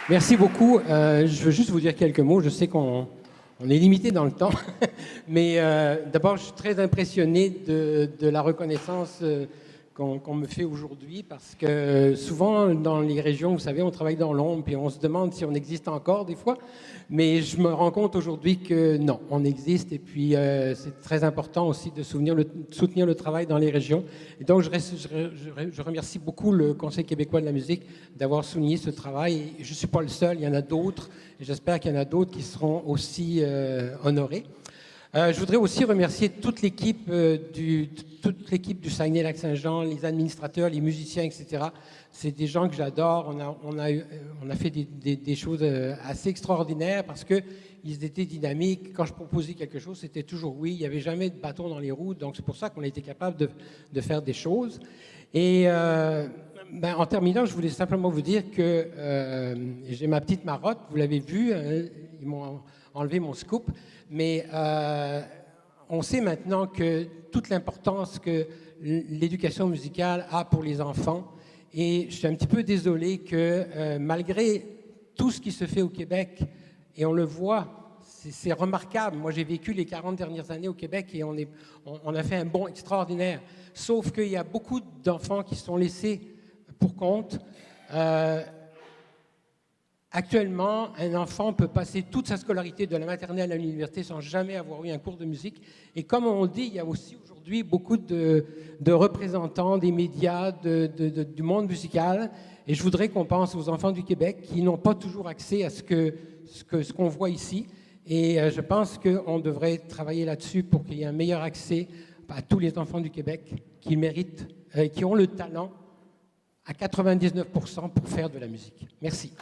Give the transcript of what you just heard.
Merci beaucoup. Je veux juste vous dire quelques mots. Je sais qu'on est limité dans le temps, mais d'abord, je suis très impressionné de la reconnaissance qu'on me fait aujourd'hui parce que souvent, dans les régions, vous savez, on travaille dans l'ombre et on se demande si on existe encore des fois. Mais je me rends compte aujourd'hui que non, on existe et puis c'est très important aussi de soutenir le travail dans les régions. Et donc, je remercie beaucoup le Conseil québécois de la musique d'avoir souligné ce travail. Et je ne suis pas le seul, il y en a d'autres et j'espère qu'il y en a d'autres qui seront aussi honorés. Je voudrais aussi remercier toute l'équipe du Saguenay-Lac-Saint-Jean, les administrateurs, les musiciens, etc. C'est des gens que j'adore. On a fait des choses assez extraordinaires parce qu'ils étaient dynamiques. Quand je proposais quelque chose, c'était toujours oui. Il n'y avait jamais de bâton dans les roues. Donc, c'est pour ça qu'on a été capable de faire des choses. Et en terminant, je voulais simplement vous dire que j'ai ma petite marotte. Vous l'avez vu, ils m'ont enlevé mon scoop. Mais on sait maintenant que toute l'importance que l'éducation musicale a pour les enfants. Et je suis un petit peu désolé que malgré tout ce qui se fait au Québec, et on le voit, c'est remarquable. Moi, j'ai vécu les 40 dernières années au Québec et on a fait un bond extraordinaire. Sauf qu'il y a beaucoup d'enfants qui sont laissés pour compte. Actuellement, un enfant peut passer toute sa scolarité de la maternelle à l'université sans jamais avoir eu un cours de musique. Et comme on dit, il y a aussi aujourd'hui beaucoup de représentants des médias, du monde musical. Et je voudrais qu'on pense aux enfants du Québec qui n'ont pas toujours accès à ce qu'on voit ici. Et je pense qu'on devrait travailler là-dessus pour qu'il y ait un meilleur accès à tous les enfants du Québec qui méritent, qui ont le talent à 99% pour faire de la musique. Merci.